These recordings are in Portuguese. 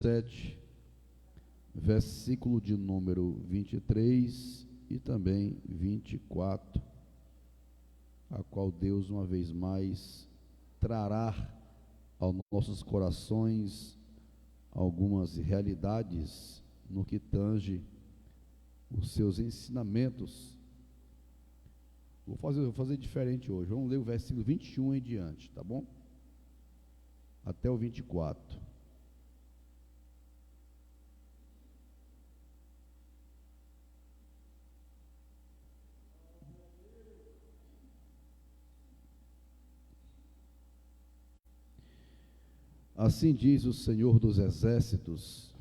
7, versículo de número 23 e também 24, a qual Deus uma vez mais trará aos nossos corações algumas realidades no que tange os seus ensinamentos. Vou fazer diferente hoje. Vamos ler o versículo 21 em diante, tá bom? Até o 24. Assim diz o Senhor dos Exércitos,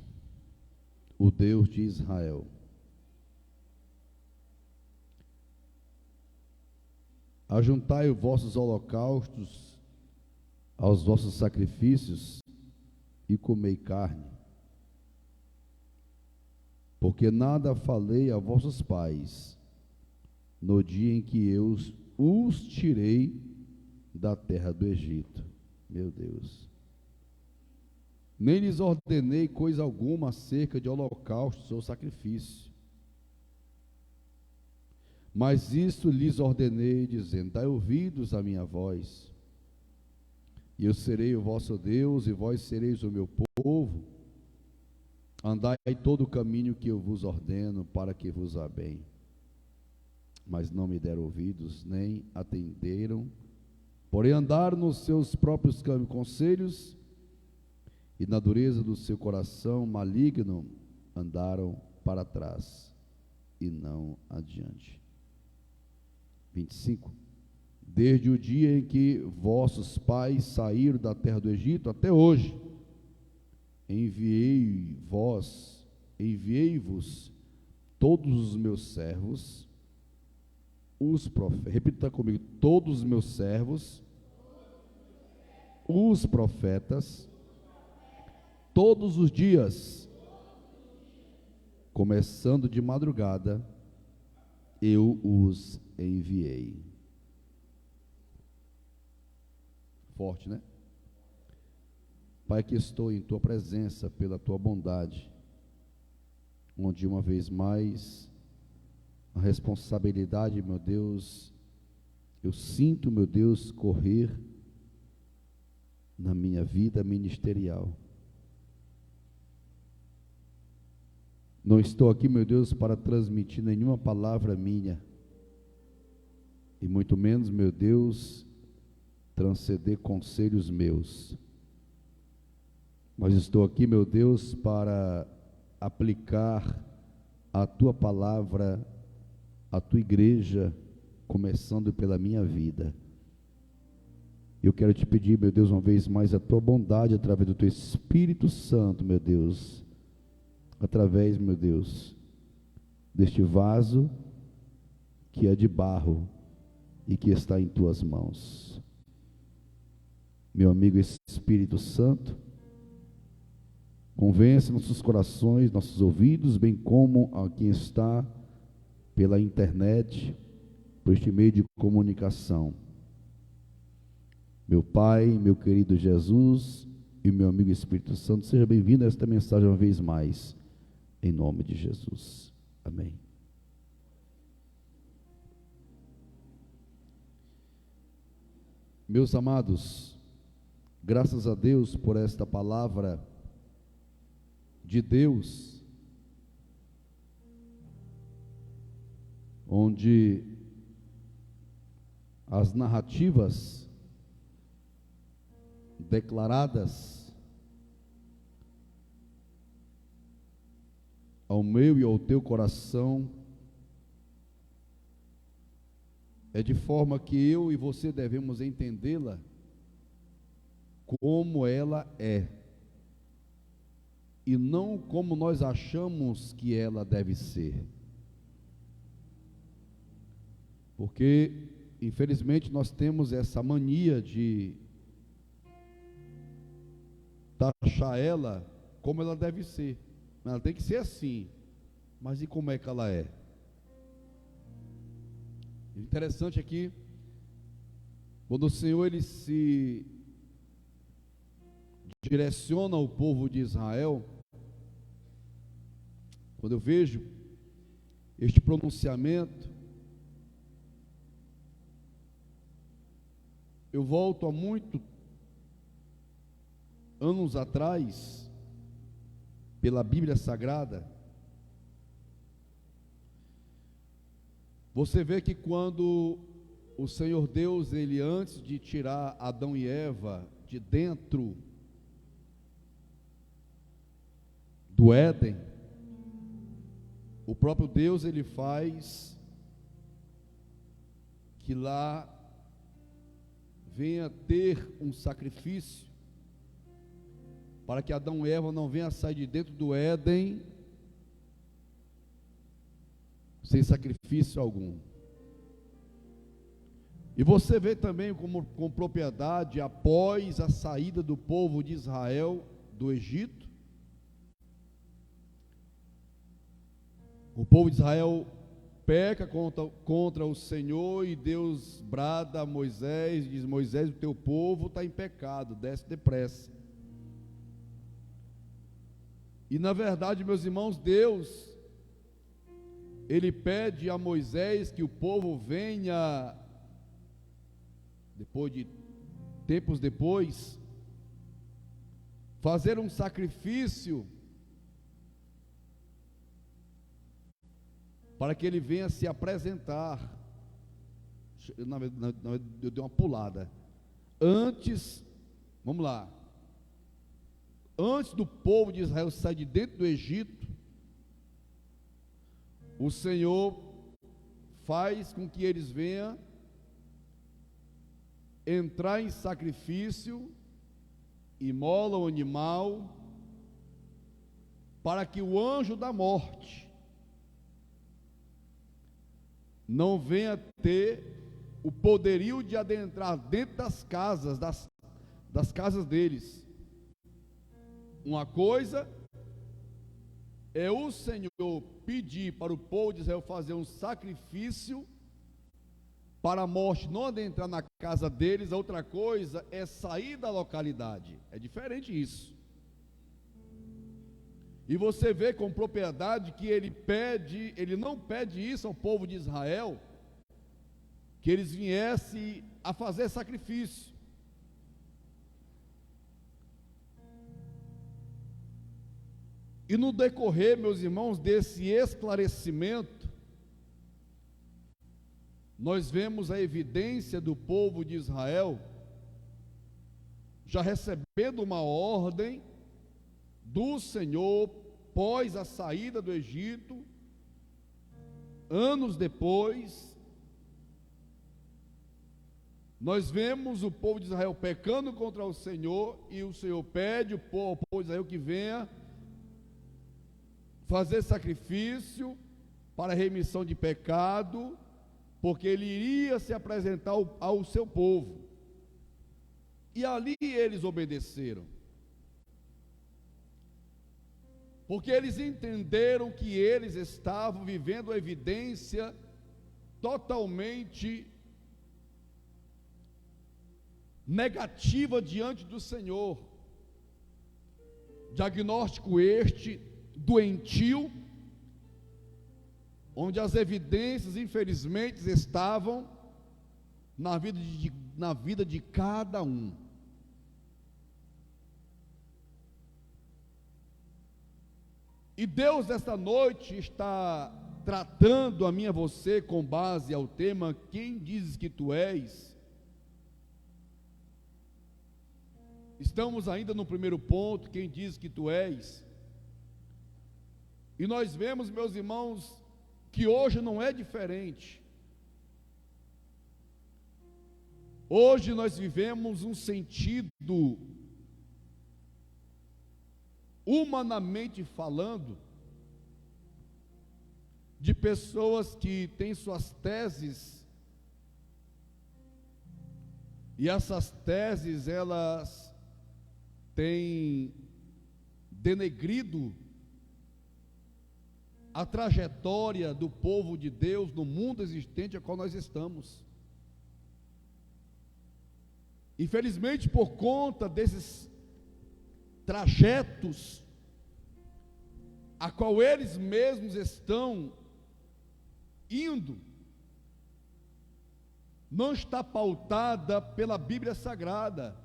o Deus de Israel: ajuntai os vossos holocaustos aos vossos sacrifícios e comei carne, porque nada falei a vossos pais no dia em que eu os tirei da terra do Egito. Meu Deus. Nem lhes ordenei coisa alguma acerca de holocaustos ou sacrifício. Mas isto lhes ordenei, dizendo: dai ouvidos à minha voz, e eu serei o vosso Deus, e vós sereis o meu povo. Andai todo o caminho que eu vos ordeno, para que vos vá bem. Mas não me deram ouvidos, nem atenderam, porém andaram nos seus próprios conselhos, e na dureza do seu coração maligno andaram para trás e não adiante. 25. Desde o dia em que vossos pais saíram da terra do Egito até hoje, enviei-vos todos os meus servos, os profetas. Repita comigo: todos os meus servos, os profetas, todos os dias, começando de madrugada, eu os enviei. Forte, né? Pai, que estou em tua presença pela tua bondade, onde uma vez mais a responsabilidade, meu Deus, eu sinto, meu Deus, correr na minha vida ministerial. Não estou aqui, meu Deus, para transmitir nenhuma palavra minha, e muito menos, meu Deus, transcender conselhos meus. Mas estou aqui, meu Deus, para aplicar a tua palavra, a tua igreja, começando pela minha vida. Eu quero te pedir, meu Deus, uma vez mais, a tua bondade através do teu Espírito Santo, meu Deus, através, meu Deus, deste vaso que é de barro e que está em tuas mãos. Meu amigo Espírito Santo, convence nossos corações, nossos ouvidos, bem como a quem está pela internet, por este meio de comunicação. Meu Pai, meu querido Jesus e meu amigo Espírito Santo, seja bem-vindo a esta mensagem uma vez mais, em nome de Jesus. Amém. Meus amados, graças a Deus por esta palavra de Deus, onde as narrativas declaradas ao meu e ao teu coração é de forma que eu e você devemos entendê-la como ela é, e não como nós achamos que ela deve ser. Porque, infelizmente, nós temos essa mania de taxar ela como ela deve ser. Ela tem que ser assim, mas e como é que ela é? Interessante aqui, quando o Senhor ele se direciona o povo de Israel, quando eu vejo este pronunciamento, eu volto a muitos anos atrás, pela Bíblia Sagrada. Você vê que quando o Senhor Deus, ele antes de tirar Adão e Eva de dentro do Éden, o próprio Deus, ele faz que lá venha ter um sacrifício, para que Adão e Eva não venham sair de dentro do Éden sem sacrifício algum. E você vê também com propriedade, após a saída do povo de Israel do Egito, o povo de Israel peca contra o Senhor, e Deus brada a Moisés, diz: Moisés, o teu povo está em pecado, desce depressa. E na verdade, meus irmãos, Deus, ele pede a Moisés que o povo venha, tempos depois, fazer um sacrifício, para que ele venha se apresentar. Eu dei uma pulada. Antes, vamos lá. Antes do povo de Israel sair de dentro do Egito, o Senhor faz com que eles venham entrar em sacrifício, imola o animal, para que o anjo da morte não venha ter o poderio de adentrar dentro das casas, das casas deles. Uma coisa é o Senhor pedir para o povo de Israel fazer um sacrifício para a morte não adentrar na casa deles. A outra coisa é sair da localidade. É diferente isso. E você vê com propriedade que ele não pede isso ao povo de Israel, que eles viessem a fazer sacrifício. E no decorrer, meus irmãos, desse esclarecimento, nós vemos a evidência do povo de Israel já recebendo uma ordem do Senhor pós a saída do Egito. Anos depois, nós vemos o povo de Israel pecando contra o Senhor, e o Senhor pede ao povo de Israel que venha fazer sacrifício para remissão de pecado, porque ele iria se apresentar ao seu povo. E ali eles obedeceram, porque eles entenderam que eles estavam vivendo a evidência totalmente negativa diante do Senhor. Diagnóstico este doentio, onde as evidências, infelizmente, estavam na vida de cada um. E Deus, esta noite, está tratando a mim e a você com base ao tema: quem dizes que tu és? Estamos ainda no primeiro ponto: quem diz que tu és? E nós vemos, meus irmãos, que hoje não é diferente. Hoje nós vivemos um sentido, humanamente falando, de pessoas que têm suas teses, e essas teses, elas têm denegrido a trajetória do povo de Deus no mundo existente a qual nós estamos. Infelizmente, por conta desses trajetos a qual eles mesmos estão indo, não está pautada pela Bíblia Sagrada.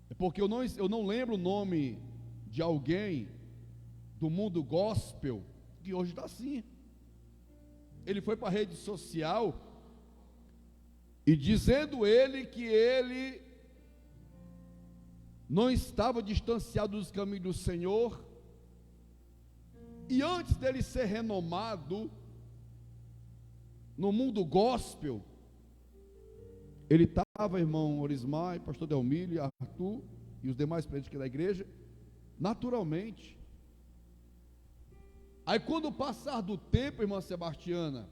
É porque eu não lembro o nome de alguém do mundo gospel que hoje está assim. Ele foi para a rede social e dizendo ele que ele não estava distanciado dos caminhos do Senhor, e antes dele ser renomado no mundo gospel, ele estava, irmão Orismar, pastor Delmílio, Arthur e os demais presidentes aqui da igreja, naturalmente. Aí quando passar do tempo, irmã Sebastiana,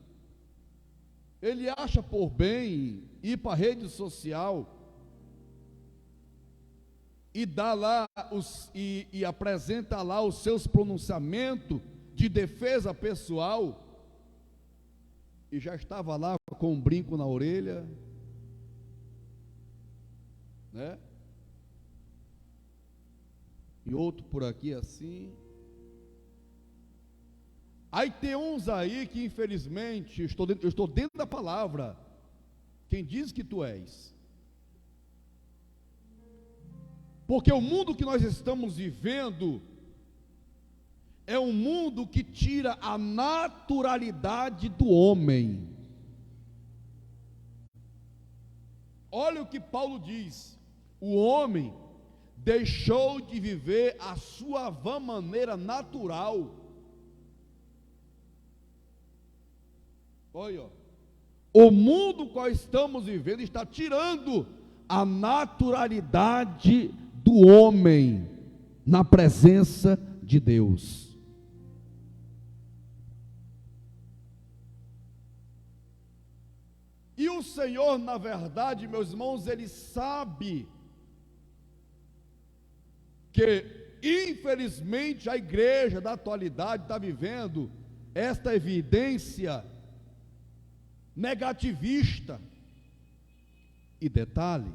ele acha por bem ir para a rede social e dá lá e apresenta lá os seus pronunciamentos de defesa pessoal, e já estava lá com um brinco na orelha, né? E outro por aqui assim. Aí tem uns aí que infelizmente, eu estou dentro da palavra, quem diz que tu és? Porque o mundo que nós estamos vivendo é um mundo que tira a naturalidade do homem. Olha o que Paulo diz: o homem deixou de viver a sua vã maneira natural. Olha, o mundo que nós estamos vivendo está tirando a naturalidade do homem na presença de Deus. E o Senhor, na verdade, meus irmãos, Ele sabe que, infelizmente, a igreja da atualidade está vivendo esta evidência negativista. E detalhe,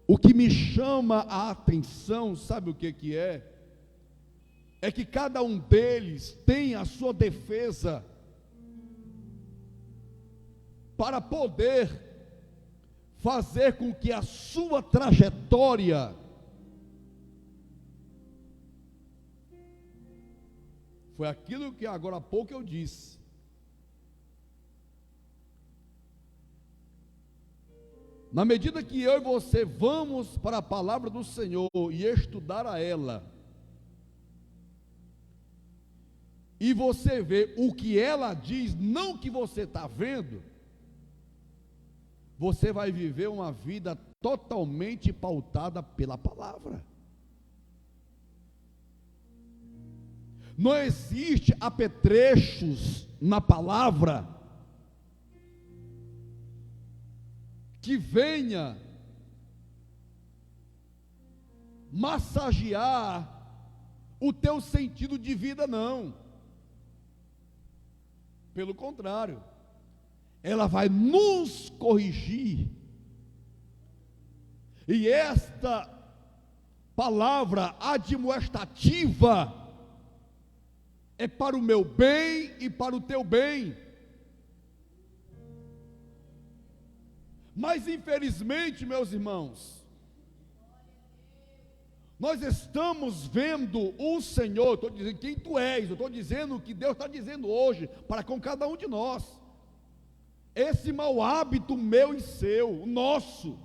o que me chama a atenção, sabe o que é? É que cada um deles tem a sua defesa para poder fazer com que a sua trajetória foi aquilo que agora há pouco eu disse. Na medida que eu e você vamos para a palavra do Senhor e estudar a ela, e você vê o que ela diz, não o que você está vendo, você vai viver uma vida totalmente pautada pela palavra. Não existe apetrechos na palavra que venha massagear o teu sentido de vida, não. Pelo contrário, ela vai nos corrigir. E esta palavra admoestativa é para o meu bem e para o teu bem. Mas infelizmente, meus irmãos, nós estamos vendo o Senhor, estou dizendo quem tu és, eu estou dizendo o que Deus está dizendo hoje, para com cada um de nós. Esse mau hábito meu e seu, o nosso,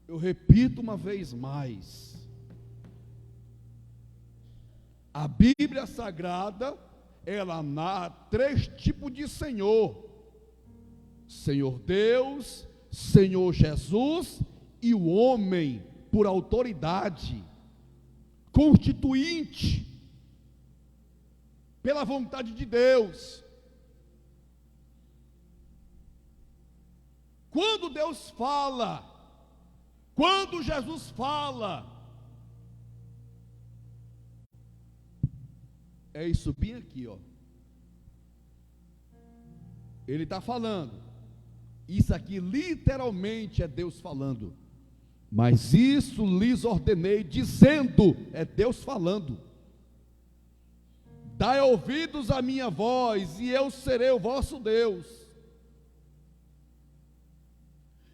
eu repito uma vez mais, a Bíblia Sagrada, ela narra 3 tipos de Senhor: Senhor Deus, Senhor Jesus e o homem por autoridade, constituinte, pela vontade de Deus. Quando Deus fala, quando Jesus fala, é isso bem aqui, ó. Ele está falando, Isso aqui literalmente é Deus falando. Mas isso lhes ordenei, dizendo, é Deus falando: dai ouvidos à minha voz, e eu serei o vosso Deus,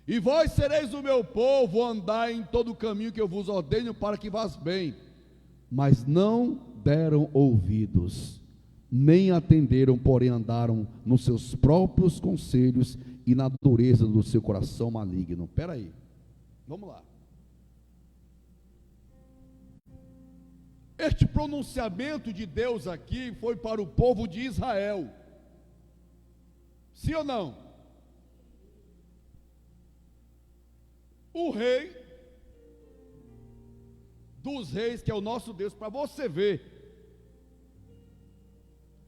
e vós sereis o meu povo, andai em todo o caminho que eu vos ordeno, para que vás bem. Mas não deram ouvidos, nem atenderam, porém andaram nos seus próprios conselhos e na dureza do seu coração maligno. Espera aí, vamos lá. Este pronunciamento de Deus aqui foi para o povo de Israel. Sim ou não? O rei dos reis, que é o nosso Deus, para você ver,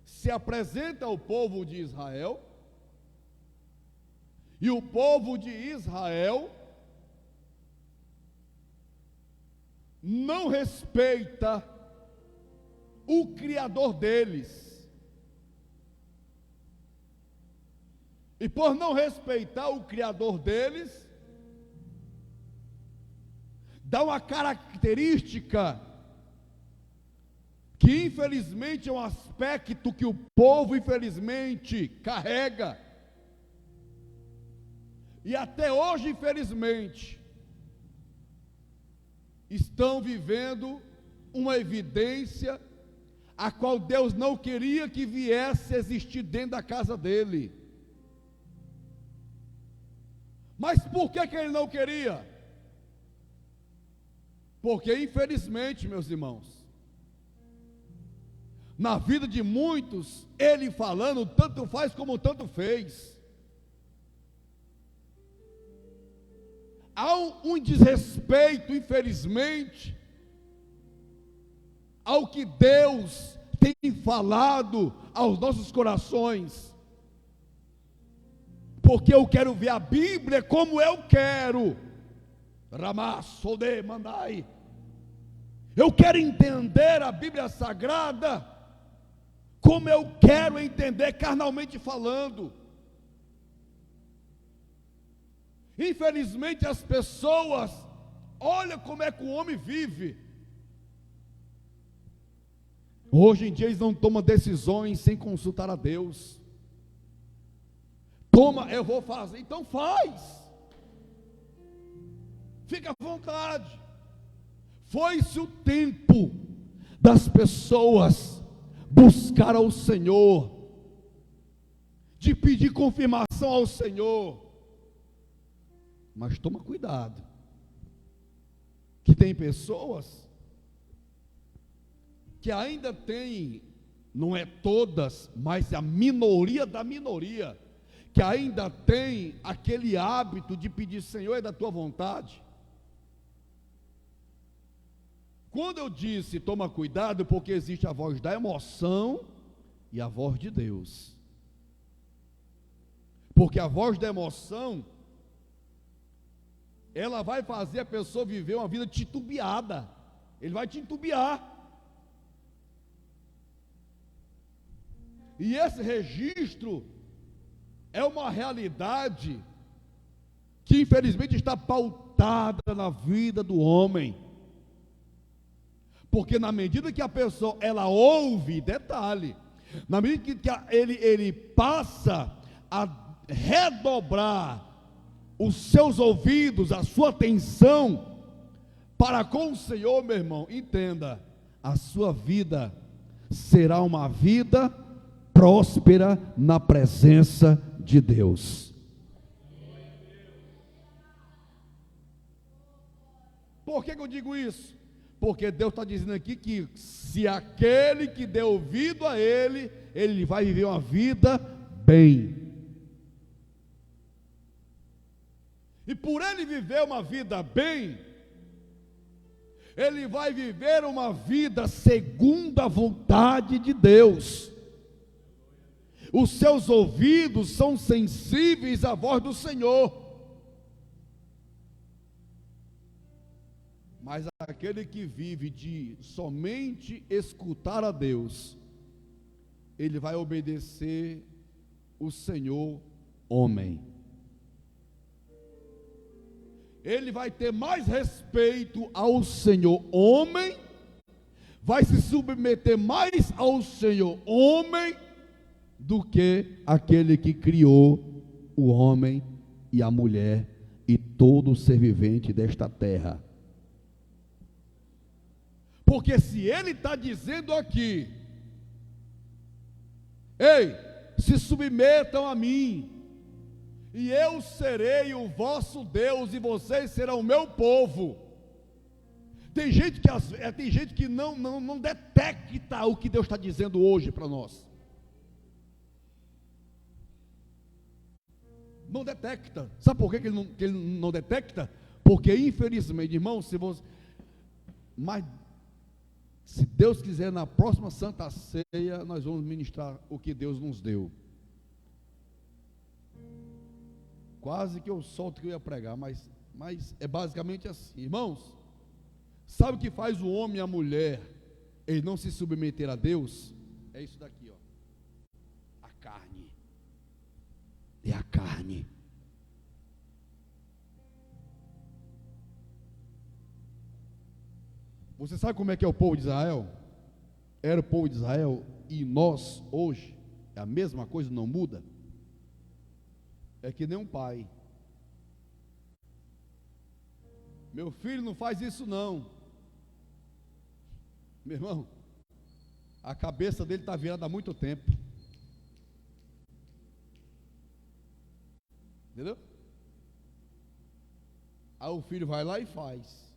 se apresenta ao povo de Israel, e o povo de Israel não respeita o Criador deles, e por não respeitar o Criador deles, dá uma característica que infelizmente é um aspecto que o povo infelizmente carrega, e até hoje infelizmente estão vivendo uma evidência a qual Deus não queria que viesse a existir dentro da casa dele. Mas por que ele não queria? Porque infelizmente, meus irmãos, na vida de muitos, ele falando tanto faz como tanto fez. Há um desrespeito, infelizmente, ao que Deus tem falado aos nossos corações, porque eu quero ver a Bíblia como eu quero. Ramassode mandai. Eu quero entender a Bíblia Sagrada como eu quero entender, carnalmente falando. Infelizmente as pessoas, olha como é que o homem vive. Hoje em dia eles não tomam decisões sem consultar a Deus. Toma, eu vou fazer, então faz. Fica à vontade. Foi-se o tempo das pessoas buscar ao Senhor, de pedir confirmação ao Senhor. Mas toma cuidado, que tem pessoas que ainda tem, não é todas, mas a minoria da minoria, que ainda tem aquele hábito de pedir: Senhor, é da tua vontade. Quando eu disse toma cuidado, porque existe a voz da emoção e a voz de Deus. Porque a voz da emoção, ela vai fazer a pessoa viver uma vida titubeada. Ele vai titubear. E esse registro é uma realidade que infelizmente está pautada na vida do homem. Porque na medida que a pessoa, ela ouve, detalhe, na medida que ele passa a redobrar os seus ouvidos, a sua atenção para com o Senhor, meu irmão, entenda, a sua vida será uma vida próspera na presença de Deus. Por que eu digo isso? Porque Deus está dizendo aqui que se aquele que deu ouvido a Ele, ele vai viver uma vida bem. E por ele viver uma vida bem, ele vai viver uma vida segundo a vontade de Deus. Os seus ouvidos são sensíveis à voz do Senhor. Mas aquele que vive de somente escutar a Deus, ele vai obedecer o Senhor homem. ele vai ter mais respeito ao Senhor homem, vai se submeter mais ao Senhor homem, do que aquele que criou o homem e a mulher e todo ser vivente desta terra. Porque se ele está dizendo aqui, ei, se submetam a mim, e eu serei o vosso Deus, e vocês serão o meu povo. Tem gente que não detecta o que Deus está dizendo hoje para nós. Não detecta. Sabe por que ele não detecta? Porque infelizmente, irmão, se Deus quiser, na próxima Santa Ceia, nós vamos ministrar o que Deus nos deu. Quase que eu solto que eu ia pregar, mas é basicamente assim. Irmãos, sabe o que faz o homem e a mulher ele não se submeter a Deus? É isso daqui, ó. A carne. É a carne. Você sabe como é que é o povo de Israel? Era o povo de Israel e nós hoje é a mesma coisa, não muda. É que nem um pai. Meu filho, não faz isso não. Meu irmão, a cabeça dele está virada há muito tempo. Entendeu? Aí o filho vai lá e faz.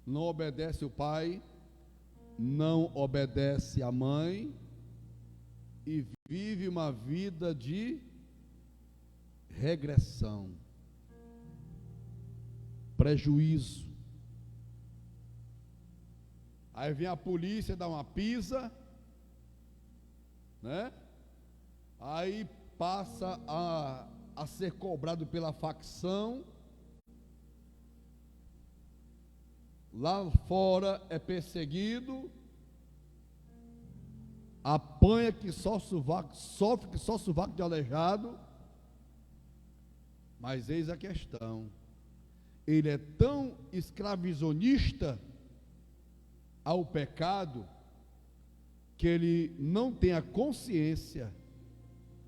Não obedece o pai, não obedece a mãe e vive uma vida de regressão, prejuízo. Aí vem a polícia, dá uma pisa, né? Aí passa a ser cobrado pela facção. Lá fora é perseguido, apanha que só sovaco, sofre que só sovaco de aleijado. Mas eis a questão, ele é tão escravizonista ao pecado, que ele não tem a consciência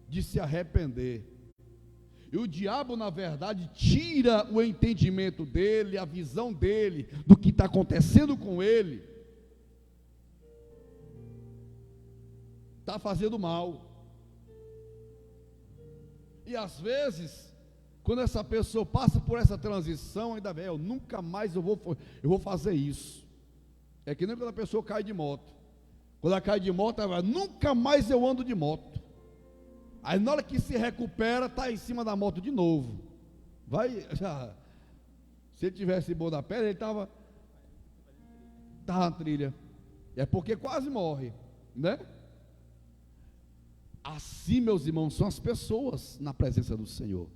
de se arrepender. E o diabo, na verdade, tira o entendimento dele, a visão dele, do que está acontecendo com ele. Está fazendo mal. E às vezes, quando essa pessoa passa por essa transição, ainda bem, eu nunca mais eu vou fazer isso. É que nem quando a pessoa cai de moto. Quando ela cai de moto, ela vai, nunca mais eu ando de moto. Aí na hora que se recupera, está em cima da moto de novo. Se ele tivesse bom da perna, ele estava na trilha. É porque quase morre, né? Assim, meus irmãos, são as pessoas na presença do Senhor.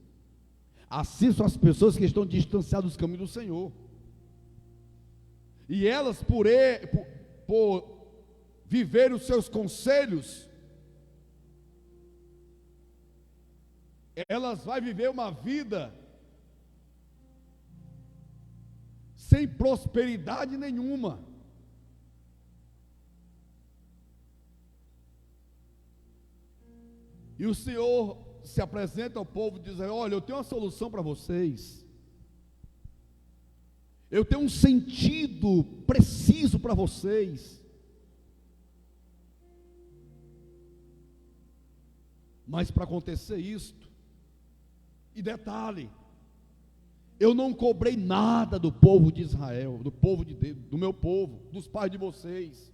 Assim são as pessoas que estão distanciadas dos caminhos do Senhor. E elas, por viver os seus conselhos, elas vão viver uma vida sem prosperidade nenhuma. E o Senhor se apresenta ao povo e diz: olha, eu tenho uma solução para vocês. Eu tenho um sentido preciso para vocês. Mas para acontecer isto, e detalhe, eu não cobrei nada do povo de Israel, do povo de Deus, do meu povo, dos pais de vocês.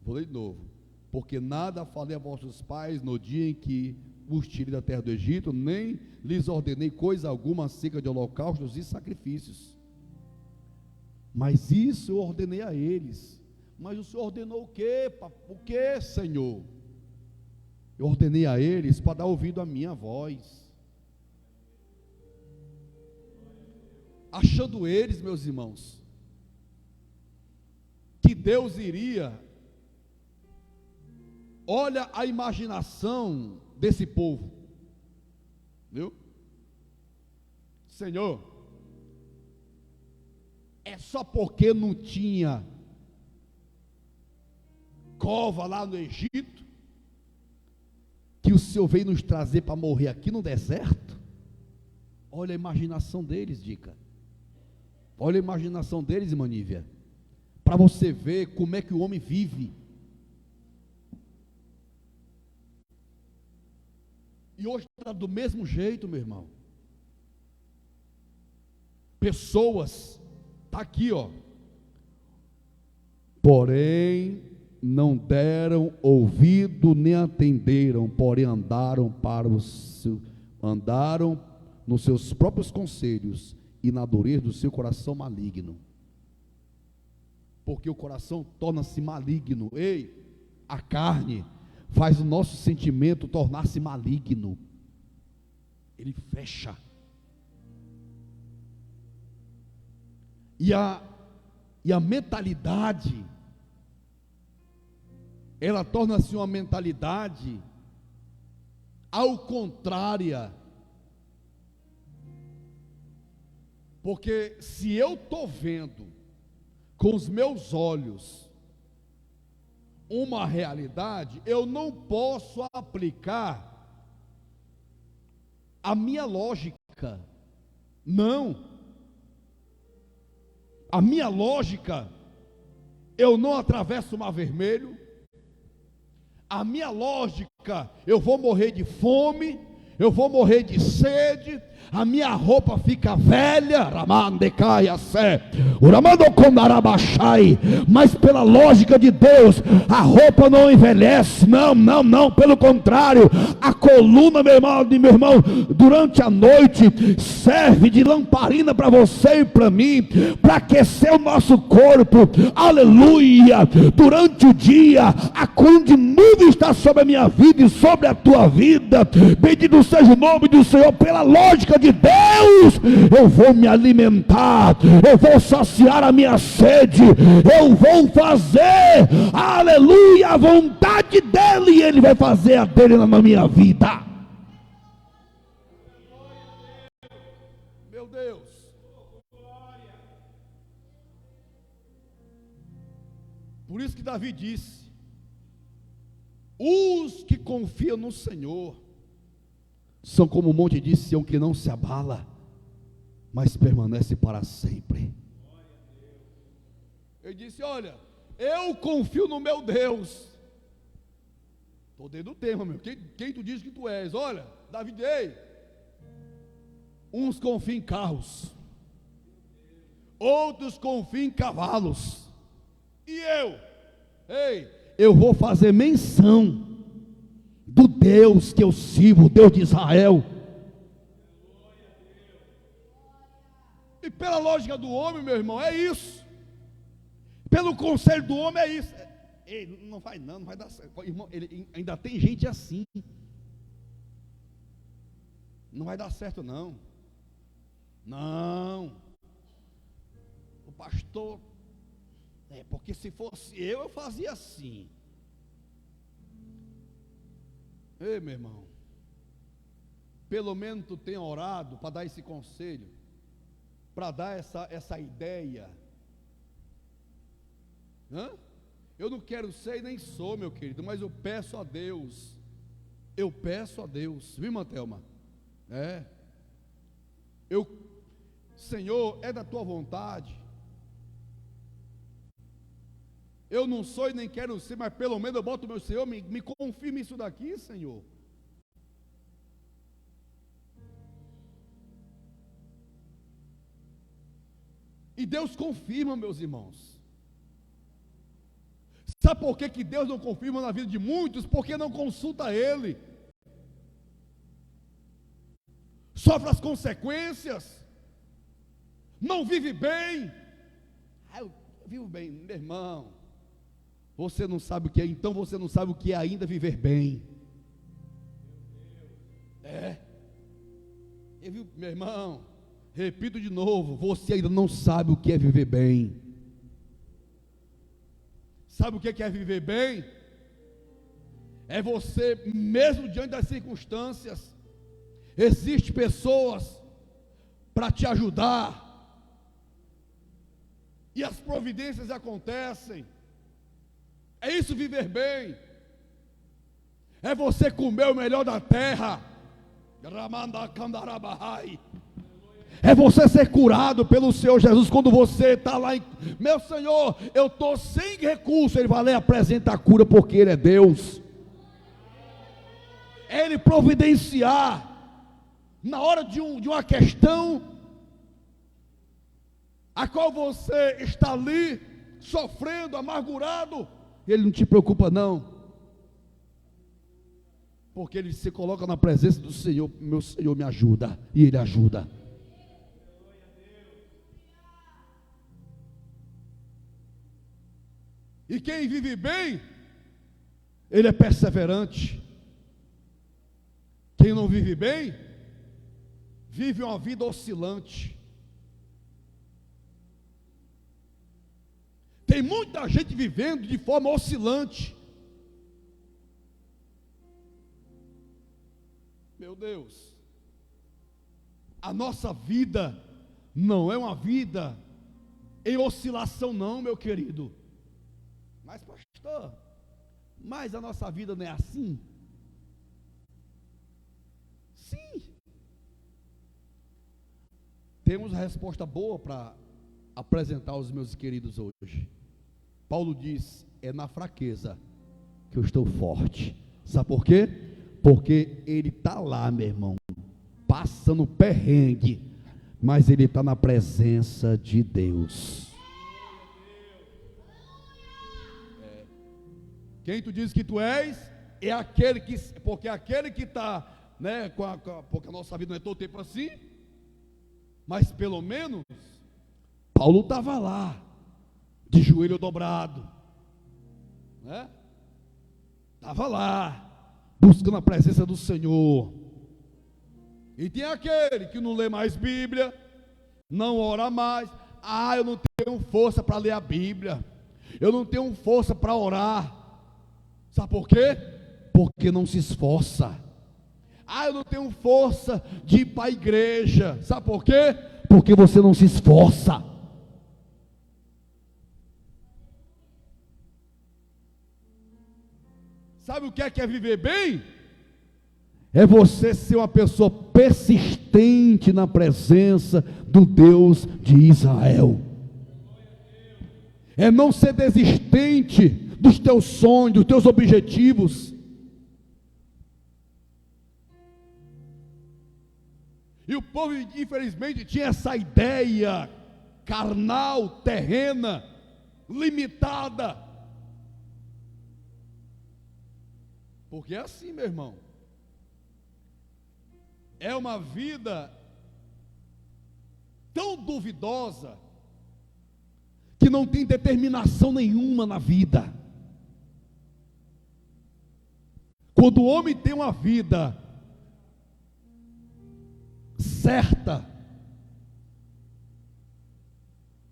Vou ler de novo. Porque nada falei a vossos pais no dia em que os tirei da terra do Egito, nem lhes ordenei coisa alguma acerca de holocaustos e sacrifícios. Mas isso eu ordenei a eles. Mas o Senhor ordenou o quê? O quê, Senhor? Eu ordenei a eles para dar ouvido à minha voz. Achando eles, meus irmãos, que Deus iria, olha a imaginação desse povo, Viu? Senhor, é só porque não tinha cova lá no Egito que o Senhor veio nos trazer para morrer aqui no deserto? Olha a imaginação deles, Dica. Olha a imaginação deles, irmã Nívia, para você ver como é que o homem vive. E hoje está do mesmo jeito, meu irmão. Pessoas, está aqui, ó. Porém, não deram ouvido nem atenderam, porém andaram nos seus próprios conselhos e na dureza do seu coração maligno. Porque o coração torna-se maligno. Ei, a carne faz o nosso sentimento tornar-se maligno. Ele fecha. E a mentalidade, ela torna-se uma mentalidade ao contrária. Porque se eu estou vendo com os meus olhos uma realidade, eu não posso aplicar a minha lógica. Não. A minha lógica, eu não atravesso o mar vermelho. A minha lógica, eu vou morrer de fome, eu vou morrer de sede, a minha roupa fica velha, mas pela lógica de Deus, a roupa não envelhece, não, pelo contrário, a coluna, meu irmão, durante a noite, serve de lamparina para você e para mim, para aquecer o nosso corpo, aleluia. Durante o dia, a cor de nuvem está sobre a minha vida e sobre a tua vida, bendito seja o nome do Senhor. Pela lógica de Deus, eu vou me alimentar, eu vou saciar a minha sede, eu vou fazer, aleluia, a vontade dele, e ele vai fazer a dele na minha vida. Meu Deus, por isso que Davi disse: os que confiam no Senhor são como o monte de Sião, que não se abala, mas permanece para sempre. Ele disse: olha, eu confio no meu Deus. Estou dentro do tema, meu. Quem tu diz que tu és? Olha, Davi, ei, uns confiam em carros, outros confiam em cavalos, e eu vou fazer menção do Deus que eu sirvo, o Deus de Israel. E pela lógica do homem, meu irmão, é isso. Pelo conselho do homem é isso. Ei, não vai dar certo. Irmão, ainda tem gente assim. Não vai dar certo não. Não. O pastor, porque se fosse eu fazia assim. Ei, meu irmão, pelo menos tu tem orado para dar esse conselho, para dar essa ideia. Eu não quero ser e nem sou, meu querido, mas eu peço a Deus, viu, irmã Thelma? Senhor, é da tua vontade. Eu não sou e nem quero ser, mas pelo menos eu boto o meu Senhor, me confirme isso daqui, Senhor. E Deus confirma, meus irmãos. Sabe por que Deus não confirma na vida de muitos? Porque não consulta Ele. Sofre as consequências. Não vive bem. Eu vivo bem, meu irmão. Você não sabe o que é, então você não sabe o que é ainda viver bem. Meu irmão, repito de novo, você ainda não sabe o que é viver bem. Sabe o que é viver bem? É você, mesmo diante das circunstâncias, Existem pessoas para te ajudar, e as providências acontecem. É isso viver bem. É você comer o melhor da terra. É você ser curado pelo Senhor Jesus. Quando você está lá, meu Senhor, eu estou sem recurso, Ele vai lá e apresenta a cura, porque Ele é Deus. É Ele providenciar na hora de uma questão a qual você está ali sofrendo, amargurado. Ele não te preocupa não, porque Ele se coloca na presença do Senhor. Meu Senhor me ajuda, e Ele ajuda. E quem vive bem, ele é perseverante. Quem não vive bem, vive uma vida oscilante. Tem muita gente vivendo de forma oscilante. Meu Deus, a nossa vida não é uma vida em oscilação não, meu querido. Mas pastor, mas a nossa vida não é assim? Sim. Temos a resposta boa para apresentar aos meus queridos hoje. Paulo diz: é na fraqueza que eu estou forte. Sabe por quê? Porque ele está lá, meu irmão, passando perrengue, mas ele está na presença de Deus. Quem tu diz que tu és, é aquele que, porque aquele que está, né, porque a nossa vida não é todo tempo assim, mas pelo menos, Paulo estava lá, de joelho dobrado, né? Estava lá, buscando a presença do Senhor. E tem aquele que não lê mais Bíblia, não ora mais. Eu não tenho força para ler a Bíblia, eu não tenho força para orar. Sabe por quê? Porque não se esforça. Eu não tenho força de ir para a igreja. Sabe por quê? Porque você não se esforça. Sabe o que é viver bem? É você ser uma pessoa persistente na presença do Deus de Israel. É não ser desistente dos teus sonhos, dos teus objetivos. E o povo, infelizmente, tinha essa ideia carnal, terrena, limitada. Porque é assim, meu irmão. É uma vida tão duvidosa que não tem determinação nenhuma na vida. Quando o homem tem uma vida certa,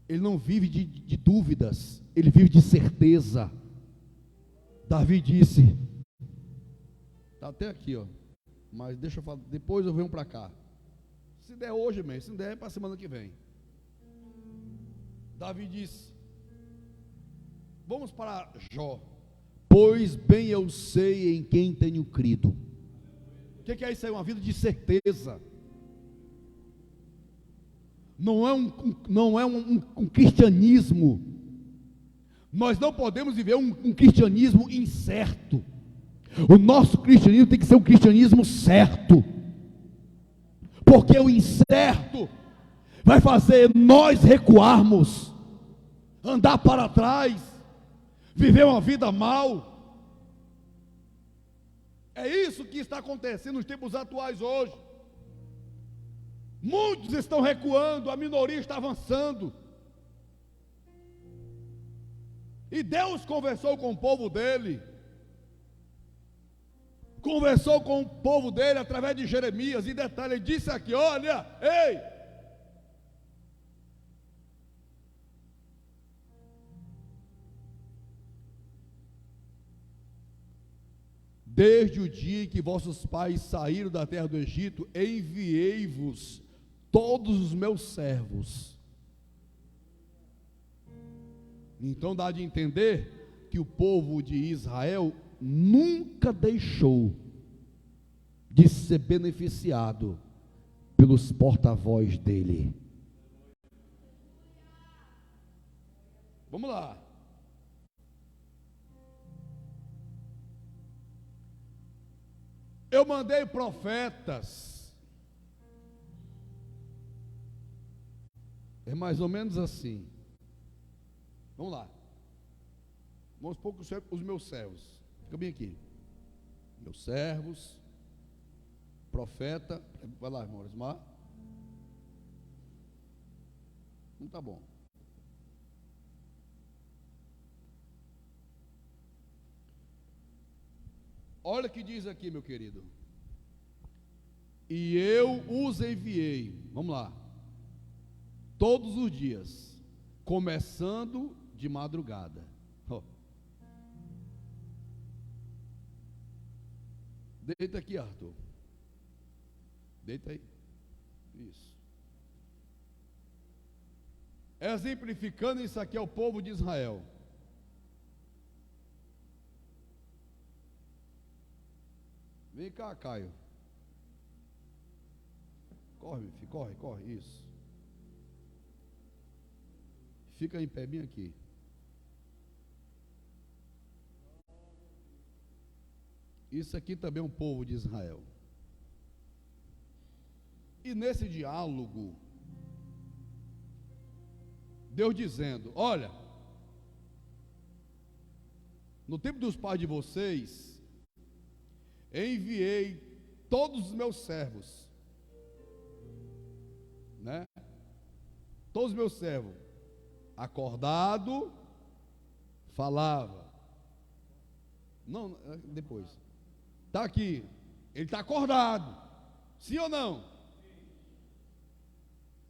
ele não vive de dúvidas, ele vive de certeza. Davi disse, está até aqui, ó, mas deixa eu falar, depois eu venho para cá. Se der hoje mesmo, se não der é para a semana que vem. Davi disse, vamos para Jó. Pois bem eu sei em quem tenho crido. O que é isso aí? Uma vida de certeza. Não é um cristianismo. Nós não podemos viver um cristianismo incerto. O nosso cristianismo tem que ser um cristianismo certo. Porque o incerto vai fazer nós recuarmos, andar para trás, viver uma vida mal. É isso que está acontecendo nos tempos atuais hoje. Muitos estão recuando, a minoria está avançando. E Deus conversou com o povo dele. Conversou com o povo dele através de Jeremias. E detalhe, ele disse aqui, olha, ei, desde o dia em que vossos pais saíram da terra do Egito, enviei-vos todos os meus servos. Então dá de entender que o povo de Israel nunca deixou de ser beneficiado pelos porta-voz dele. Vamos lá. Eu mandei profetas. É mais ou menos assim. Vamos lá. Vamos supor que os meus servos. Fica bem aqui. Meus servos. Profeta. Vai lá, irmão Osmar. Não tá bom. Olha o que diz aqui, meu querido. E eu os enviei. Vamos lá. Todos os dias, começando de madrugada. Oh. Deita aqui, Arthur. Deita aí. Isso. Exemplificando isso aqui ao povo de Israel. Vem cá, Caio. Corre, filho, corre, corre. Isso. Fica em pé bem aqui. Isso aqui também é um povo de Israel. E nesse diálogo, Deus dizendo: olha, no tempo dos pais de vocês, enviei todos os meus servos, né? Todos os meus servos, acordado, falava. Não, depois. Está aqui, ele está acordado, sim ou não?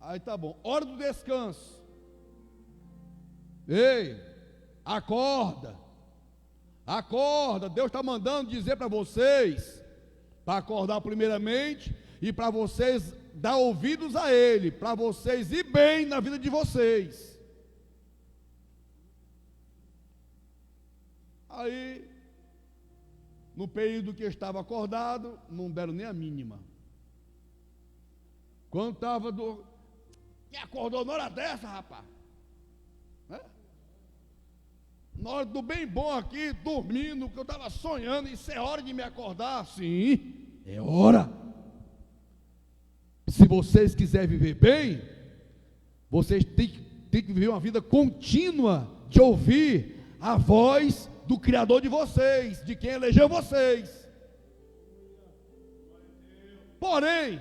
Aí tá bom, hora do descanso. Ei, acorda. Acorda, Deus está mandando dizer para vocês, para acordar primeiramente, e para vocês dar ouvidos a Ele, para vocês ir bem na vida de vocês. Aí, no período que eu estava acordado, não deram nem a mínima. Quando estava Quem acordou na hora dessa, rapaz? Na hora do bem bom aqui, dormindo, que eu estava sonhando, isso é hora de me acordar? Sim, é hora. Se vocês quiserem viver bem, vocês têm que viver uma vida contínua de ouvir a voz do Criador de vocês, de quem elegeu vocês. Porém,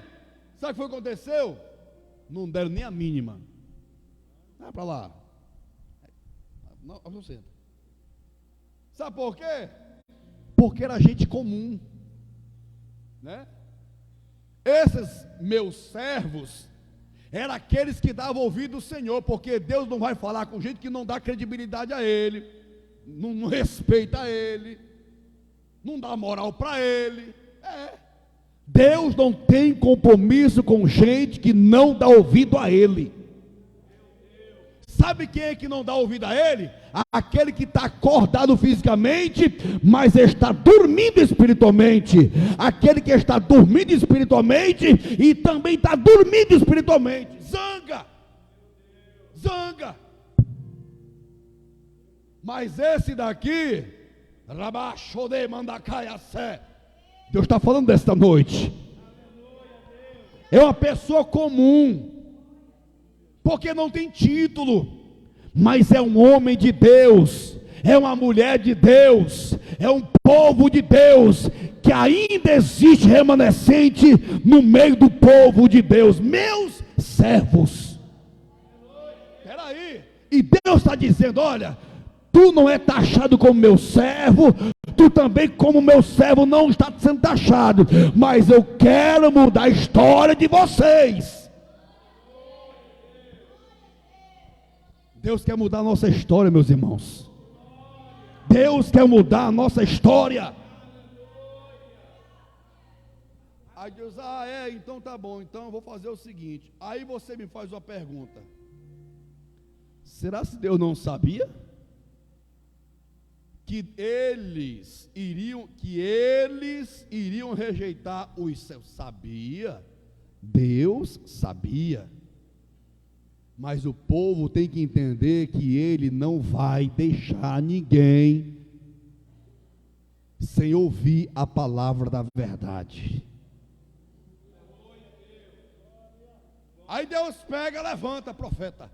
sabe o que foi que aconteceu? Não deram nem a mínima. Vai para lá. Não, não senta. Sabe por quê? Porque era gente comum, né? Esses meus servos eram aqueles que davam ouvido ao Senhor, porque Deus não vai falar com gente que não dá credibilidade a Ele, não respeita Ele, não dá moral para Ele. Deus não tem compromisso com gente que não dá ouvido a Ele. Sabe quem é que não dá ouvido a Ele? Aquele que está acordado fisicamente, mas está dormindo espiritualmente. Aquele que está dormindo espiritualmente e também está dormindo espiritualmente. Zanga. Zanga. Mas esse daqui, Rabachode Mandacaiassé, Deus está falando desta noite. É uma pessoa comum, porque não tem título, mas é um homem de Deus, é uma mulher de Deus, é um povo de Deus, que ainda existe remanescente no meio do povo de Deus, meus servos. Espera aí, e Deus está dizendo: olha, tu não é taxado como meu servo, tu também como meu servo não está sendo taxado, mas eu quero mudar a história de vocês. Deus quer mudar a nossa história, meus irmãos. Deus quer mudar a nossa história. Aí Deus, então tá bom, então eu vou fazer o seguinte. Aí você me faz uma pergunta: será que Deus não sabia que eles iriam rejeitar os céus? Sabia, Deus sabia, mas o povo tem que entender que Ele não vai deixar ninguém sem ouvir a palavra da verdade. Aí Deus pega, levanta, profeta.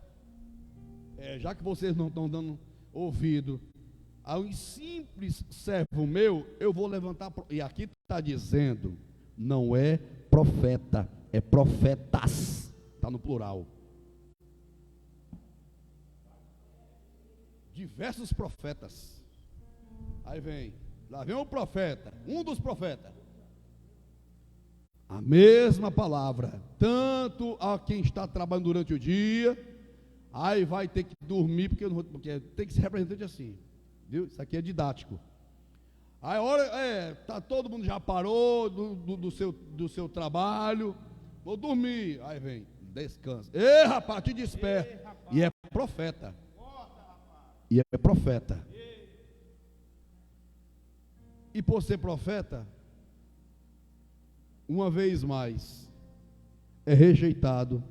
Já que vocês não estão dando ouvido a um simples servo meu, eu vou levantar. E aqui está dizendo, não é profeta, é profetas. Está no plural. Diversos profetas. Aí lá vem um profeta, um dos profetas. A mesma palavra, tanto a quem está trabalhando durante o dia, aí vai ter que dormir, porque tem que ser representante assim, viu? Isso aqui é didático. Aí tá, todo mundo já parou do seu trabalho, vou dormir. Aí vem, descansa. Ei, rapaz, te desperta. E é profeta. E é profeta. E por ser profeta, uma vez mais, é rejeitado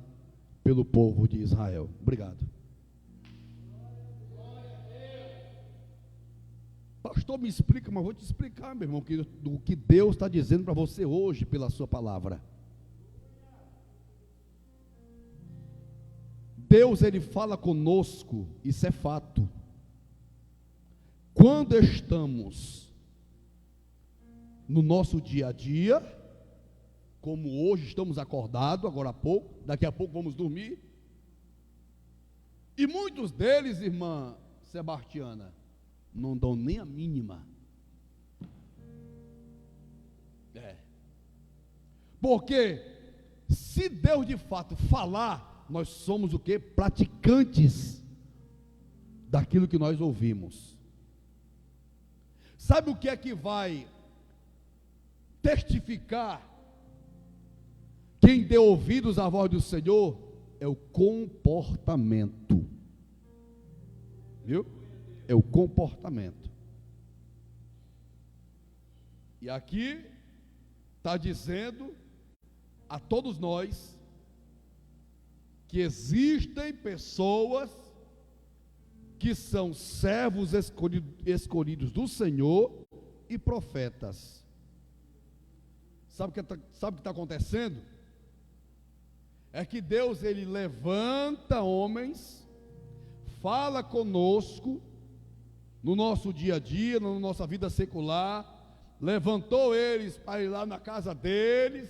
pelo povo de Israel. Obrigado. Pastor, me explica, mas vou te explicar, meu irmão, do que Deus está dizendo para você hoje pela sua palavra. Deus, Ele fala conosco, isso é fato. Quando estamos no nosso dia a dia, como hoje estamos acordados, agora há pouco, daqui a pouco vamos dormir. E muitos deles, irmã Sebastiana, não dão nem a mínima. Porque se Deus de fato falar, nós somos o quê? Praticantes daquilo que nós ouvimos. Sabe o que é que vai testificar quem deu ouvidos à voz do Senhor? É o comportamento. Viu? É o comportamento. E aqui está dizendo a todos nós que existem pessoas que são servos escolhidos do Senhor e profetas. Sabe o que está acontecendo? É que Deus, Ele levanta homens, fala conosco, no nosso dia a dia, na nossa vida secular, levantou eles para ir lá na casa deles,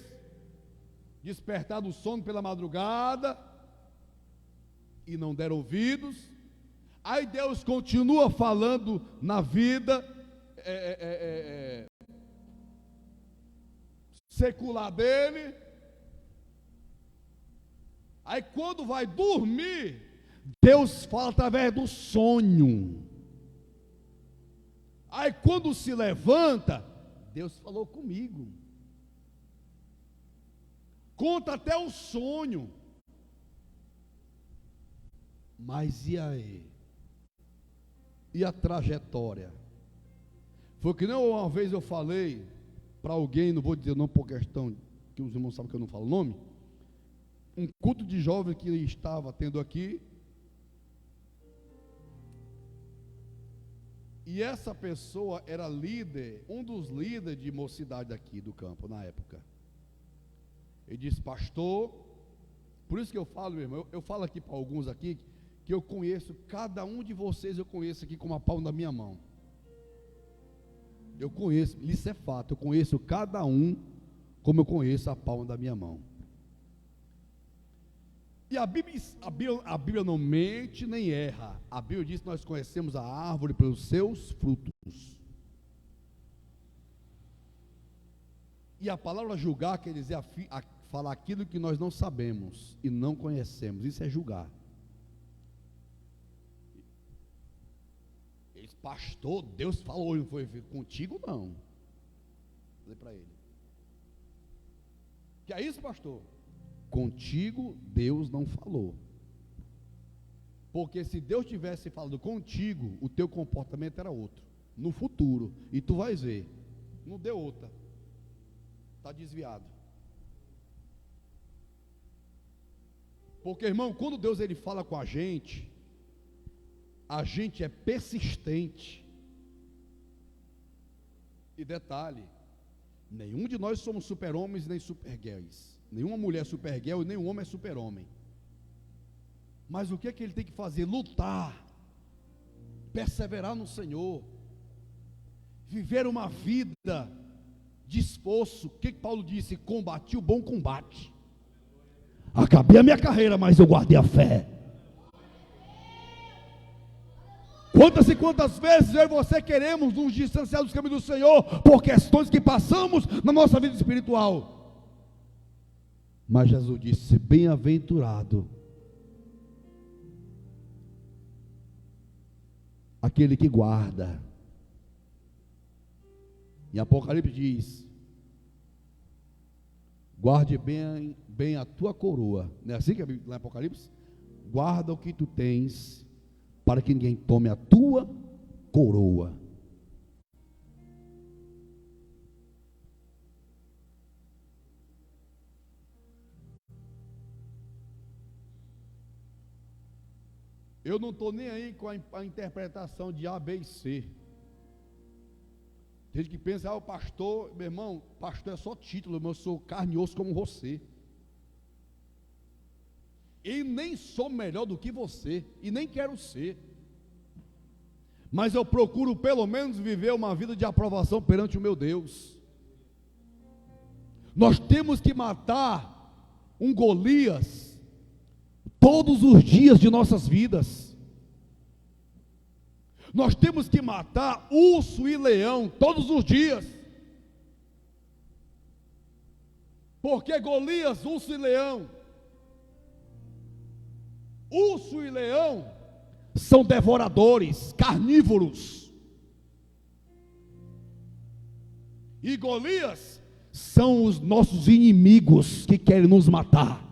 despertar do sono pela madrugada, e não deram ouvidos. Aí Deus continua falando na vida secular dele. Aí quando vai dormir, Deus fala através do sonho. Aí quando se levanta, Deus falou comigo. Conta até o sonho. Mas e aí? E a trajetória? Foi que nem uma vez eu falei para alguém, não vou dizer não por questão que os irmãos sabem que eu não falo o nome, um culto de jovens que estava tendo aqui, e essa pessoa era líder, um dos líderes de mocidade aqui do campo na época. Ele disse: pastor, por isso que eu falo, meu irmão, eu falo aqui para alguns aqui, que eu conheço, cada um de vocês eu conheço aqui como a palma da minha mão. Eu conheço, isso é fato, eu conheço cada um como eu conheço a palma da minha mão. E a Bíblia não mente nem erra. A Bíblia diz que nós conhecemos a árvore pelos seus frutos. E a palavra julgar quer dizer falar aquilo que nós não sabemos e não conhecemos. Isso é julgar. Ele disse: pastor, Deus falou, não foi contigo não. Falei para ele. Que é isso, pastor? Contigo Deus não falou. Porque se Deus tivesse falado contigo, o teu comportamento era outro, no futuro, e tu vais ver, não deu outra, está desviado. Porque, irmão, quando Deus ele fala com a gente é persistente. E detalhe, nenhum de nós somos super-homens nem super-girls, nenhuma mulher é super-girl e nenhum homem é super-homem. Mas o que é que ele tem que fazer? Lutar, perseverar no Senhor, viver uma vida de esforço. O que Paulo disse? Combati o bom combate, acabei a minha carreira, mas eu guardei a fé. Quantas e quantas vezes eu e você queremos nos distanciar dos caminhos do Senhor por questões que passamos na nossa vida espiritual. Mas Jesus disse: bem-aventurado aquele que guarda. Em Apocalipse diz: guarde bem a tua coroa. Não é assim que é lá em Apocalipse? Guarda o que tu tens, para que ninguém tome a tua coroa. Eu não estou nem aí com a interpretação de A, B e C. Tem gente que pensa: o pastor, meu irmão, pastor é só título, eu sou carne e osso como você. E nem sou melhor do que você, e nem quero ser. Mas eu procuro pelo menos viver uma vida de aprovação perante o meu Deus. Nós temos que matar um Golias todos os dias de nossas vidas. Nós temos que matar urso e leão todos os dias. Porque Golias, urso e leão são devoradores, carnívoros. E Golias são os nossos inimigos que querem nos matar.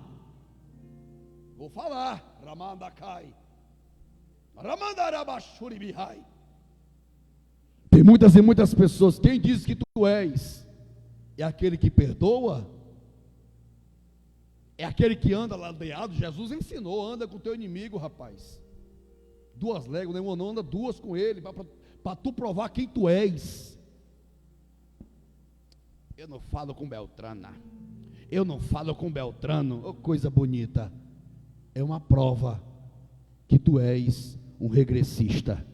Vou falar, Ramandacai, Ramandarabashuribihai. Tem muitas e muitas pessoas. Quem diz que tu és? É aquele que perdoa? É aquele que anda ladeado? Jesus ensinou: anda com o teu inimigo, rapaz. 2 léguas, nenhuma não, anda 2 com ele, para tu provar quem tu és. Eu não falo com Beltrana, eu não falo com Beltrano. Oh, coisa bonita. É uma prova que tu és um regressista.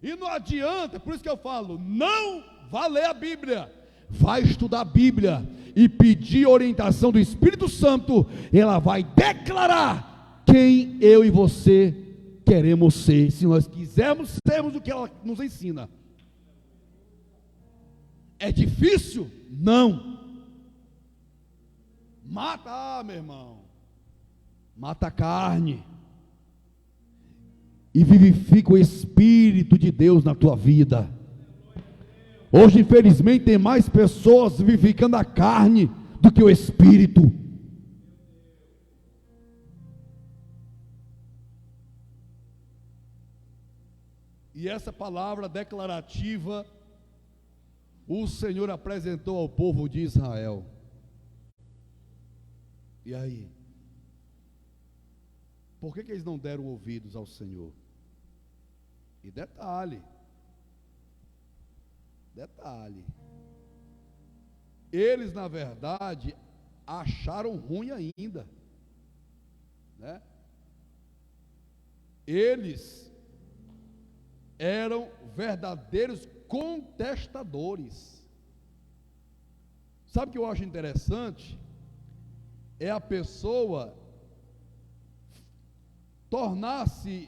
E não adianta, por isso que eu falo, não vá ler a Bíblia, vai estudar a Bíblia e pedir orientação do Espírito Santo. Ela vai declarar quem eu e você queremos ser, se nós quisermos sermos o que ela nos ensina. É difícil? Não. Mata, meu irmão, mata a carne e vivifica o Espírito de Deus na tua vida. Hoje, infelizmente, tem mais pessoas vivificando a carne do que o Espírito. E essa palavra declarativa o Senhor apresentou ao povo de Israel. E aí? Por que eles não deram ouvidos ao Senhor? E detalhe, eles na verdade acharam ruim ainda, né? Eles eram verdadeiros contestadores. Sabe o que eu acho interessante? É a pessoa tornar-se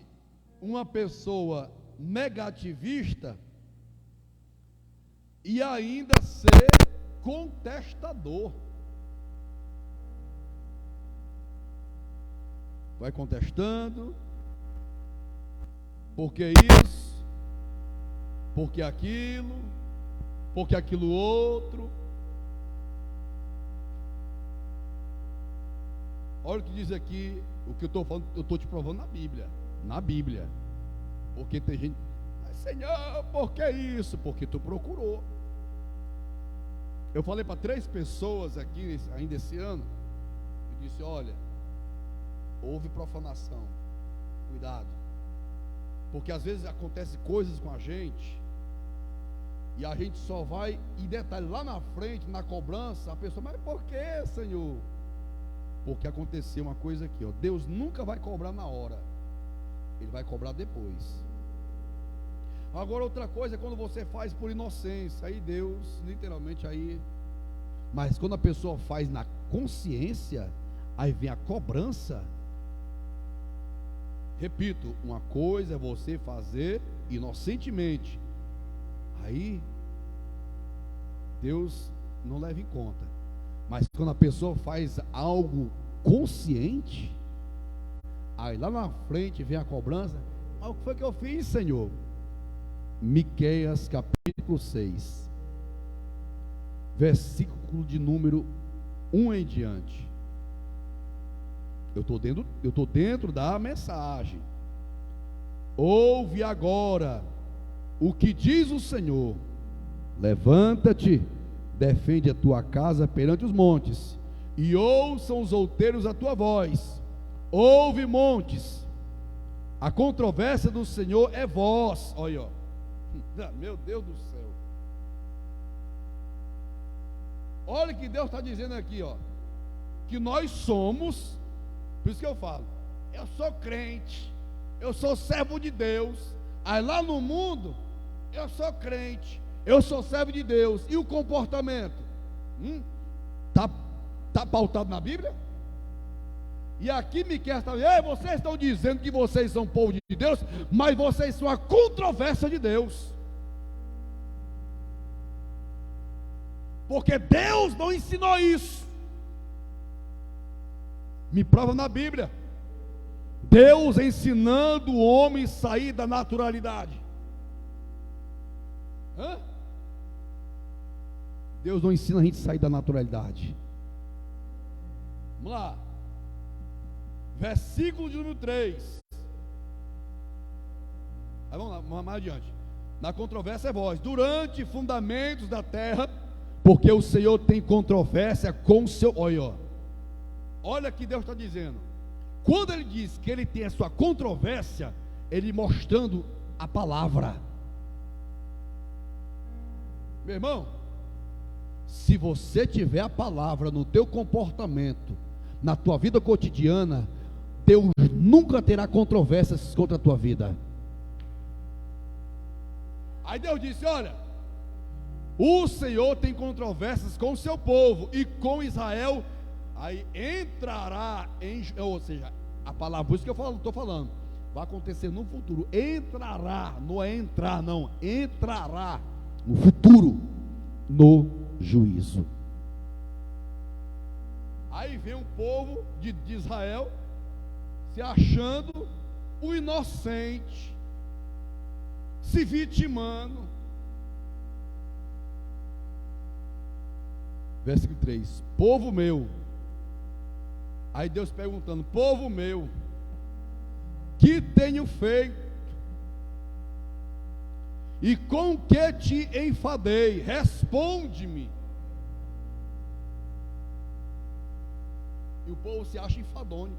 uma pessoa negativista e ainda ser contestador. Vai contestando, porque isso, porque aquilo, porque aquilo outro. Olha o que diz aqui, o que eu estou falando, eu estou te provando na Bíblia, porque tem gente, mas Senhor, por que isso? Porque tu procurou. Eu falei para 3 pessoas aqui, ainda esse ano, eu disse, olha, houve profanação, cuidado, porque às vezes acontecem coisas com a gente, e a gente só vai, em detalhe, lá na frente, na cobrança, a pessoa, mas por que, Senhor? Porque aconteceu uma coisa aqui, ó, Deus nunca vai cobrar na hora, Ele vai cobrar depois. Agora outra coisa é quando você faz por inocência, aí Deus, literalmente aí, mas quando a pessoa faz na consciência, aí vem a cobrança. Repito, uma coisa é você fazer inocentemente, aí Deus não leva em conta. Mas quando a pessoa faz algo consciente, aí lá na frente vem a cobrança. Mas o que foi que eu fiz, Senhor? Miqueias capítulo 6, versículo de número 1 em diante. Eu estou dentro da mensagem. Ouve agora o que diz o Senhor: levanta-te, defende a tua casa perante os montes, e ouçam os outeiros a tua voz. Ouve, montes, a controvérsia do Senhor é vós. Olha, ó. Meu Deus do céu. Olha o que Deus está dizendo aqui, ó, que nós somos, por isso que eu falo, eu sou crente, eu sou servo de Deus. Aí lá no mundo, eu sou crente, eu sou servo de Deus. E o comportamento? Tá pautado na Bíblia? E aqui Miqueias está dizendo, vocês estão dizendo que vocês são povo de Deus, mas vocês são a controvérsia de Deus. Porque Deus não ensinou isso. Me prova na Bíblia. Deus ensinando o homem a sair da naturalidade. Deus não ensina a gente a sair da naturalidade. Vamos lá. Versículo de número 3. Aí vamos lá, vamos mais adiante. Na controvérsia é vós, durante fundamentos da terra, porque o Senhor tem controvérsia com o seu. Olha o que Deus está dizendo. Quando Ele diz que Ele tem a sua controvérsia, Ele mostrando a palavra. Meu irmão, se você tiver a palavra no teu comportamento, na tua vida cotidiana, Deus nunca terá controvérsias contra a tua vida. Aí Deus disse, olha, o Senhor tem controvérsias com o seu povo e com Israel. Aí entrará ou seja, a palavra, por isso que eu estou falando, vai acontecer no futuro. Entrará, não é entrar não, entrará no futuro, no juízo. Aí vem um povo de Israel se achando o inocente, se vitimando. Versículo 3: povo meu. Aí Deus perguntando: povo meu, que tenho feito? E com que te enfadei? Responde-me. E o povo se acha enfadonho.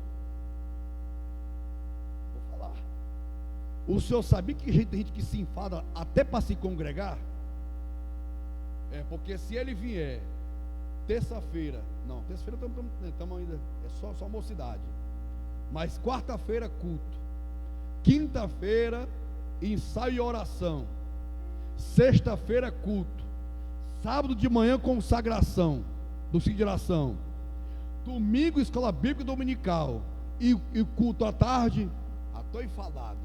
Vou falar. O senhor sabia que tem gente que se enfada até para se congregar? Porque se ele vier terça-feira, não, terça-feira estamos ainda, é só mocidade. Mas quarta-feira culto, quinta-feira ensaio e oração, sexta-feira culto, sábado de manhã consagração do ciclo de oração, domingo escola bíblica dominical e culto à tarde. Estou enfadado.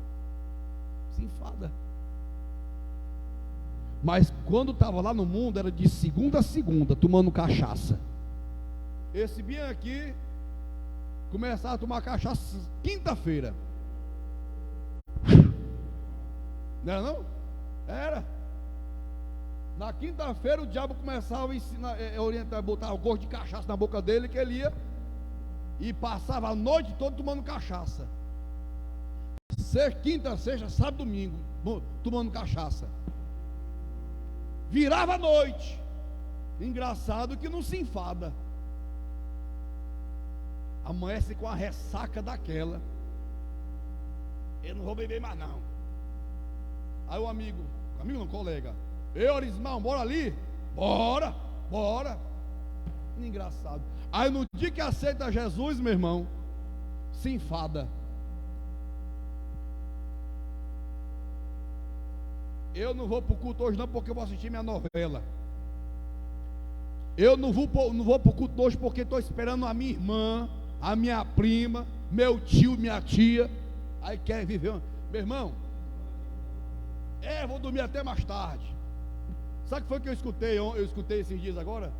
Se enfada. Mas quando estava lá no mundo era de segunda a segunda tomando cachaça. Esse vinha aqui começava a tomar cachaça quinta-feira. Não era não? Era. Na quinta-feira o diabo começava a ensinar, orientar, botar o gosto de cachaça na boca dele, que ele ia e passava a noite toda tomando cachaça. Quinta, sexta, sábado, domingo, tomando cachaça. Virava a noite. Engraçado que não se enfada. Amanhece com a ressaca daquela. Eu não vou beber mais não. Aí o amigo não, colega. Orismão, bora ali? Bora. Engraçado. Aí no dia que aceita Jesus, meu irmão, se enfada. Eu não vou para o culto hoje não, porque eu vou assistir minha novela. Eu não vou para o culto hoje porque estou esperando a minha irmã, a minha prima, meu tio, minha tia. Aí quer viver. Meu irmão, vou dormir até mais tarde. Sabe o que foi que eu escutei? Eu escutei esses dias agora.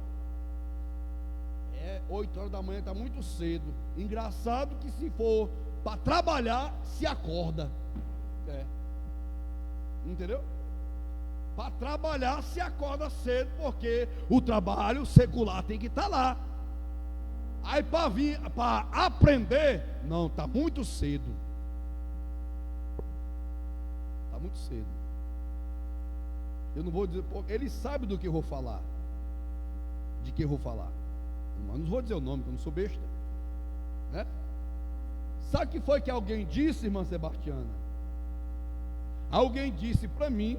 8 horas da manhã, está muito cedo. Engraçado que se for para trabalhar, se acorda. Entendeu? Para trabalhar se acorda cedo, porque o trabalho secular tem que estar lá. Aí para aprender, não, está muito cedo. Está muito cedo. Eu não vou dizer, porque ele sabe do que eu vou falar. De que eu vou falar. Mas não vou dizer o nome, porque eu não sou besta. Né? Sabe o que foi que alguém disse, irmã Sebastiana? Alguém disse para mim,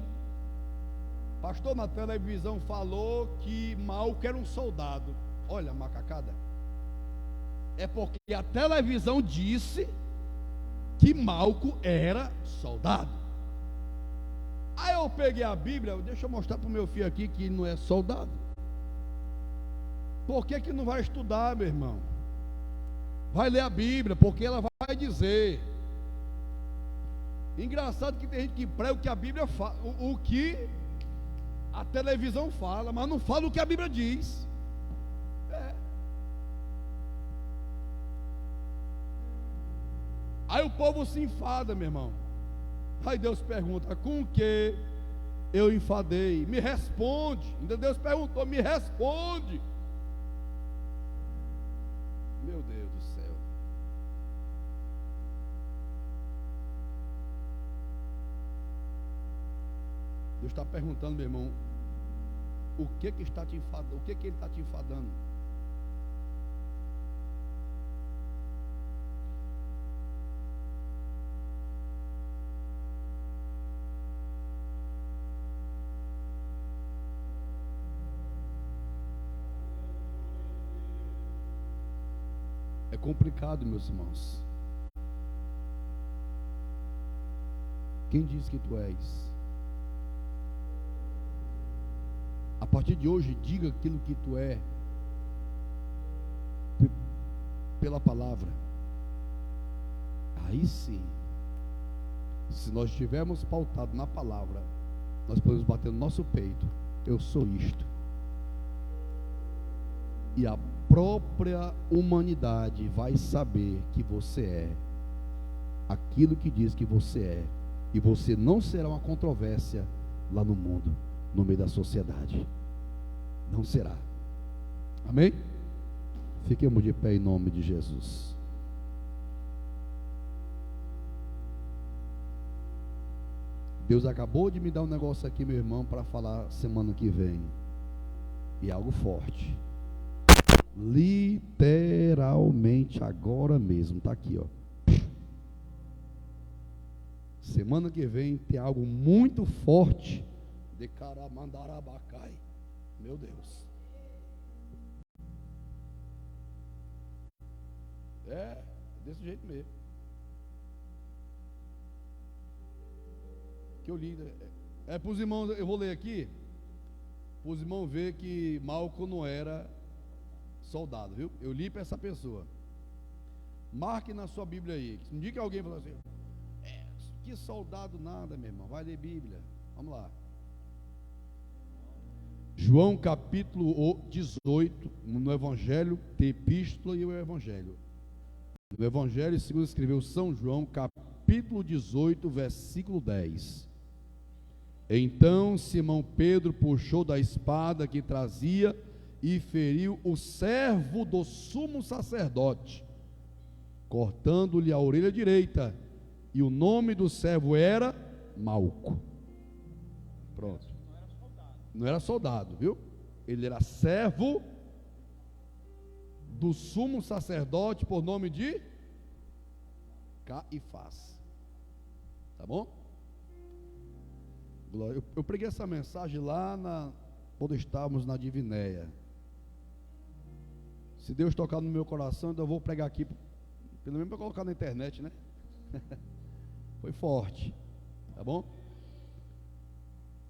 pastor, na televisão falou que Malco era um soldado. Olha a macacada. É porque a televisão disse que Malco era soldado. Aí eu peguei a Bíblia, deixa eu mostrar para o meu filho aqui que ele não é soldado. Por que não vai estudar, meu irmão? Vai ler a Bíblia, porque ela vai dizer. Engraçado que tem gente que prega o que a Bíblia fala, o que a televisão fala, mas não fala o que a Bíblia diz. Aí o povo se enfada, meu irmão. Aí Deus pergunta, com o que eu enfadei? Me responde. Ainda Deus perguntou, me responde. Meu Deus do céu. Deus está perguntando, meu irmão, o que está te enfadando? O que ele está te enfadando? É complicado, meus irmãos. Quem diz que tu és? A partir de hoje, diga aquilo que tu é pela palavra. Aí sim, se nós estivermos pautados na palavra, nós podemos bater no nosso peito: eu sou isto. E a própria humanidade vai saber que você é aquilo que diz que você é. E você não será uma controvérsia lá no mundo, no meio da sociedade. Não será. Amém? Fiquemos de pé em nome de Jesus. Deus acabou de me dar um negócio aqui, meu irmão, para falar semana que vem. E é algo forte. Literalmente agora mesmo, está aqui, ó. Semana que vem tem algo muito forte de Caramandarabacai. Meu Deus. Desse jeito mesmo. Que eu li. Para os irmãos, eu vou ler aqui. Para os irmãos ver que Malco não era soldado, viu? Eu li para essa pessoa. Marque na sua Bíblia aí. Um dia que alguém falou assim: que soldado nada, meu irmão. Vai ler Bíblia. Vamos lá. João capítulo 18. No Evangelho tem epístola e o Evangelho. No Evangelho, segundo escreveu São João, capítulo 18, versículo 10. Então Simão Pedro puxou da espada que trazia e feriu o servo do sumo sacerdote, cortando-lhe a orelha direita, e o nome do servo era Malco. Pronto. Não era soldado, viu? Ele era servo do sumo sacerdote por nome de Caifás. Tá bom? Eu preguei essa mensagem lá quando estávamos na Divinéia. Se Deus tocar no meu coração, então eu vou pregar aqui, pelo menos para colocar na internet, né? Foi forte, tá bom?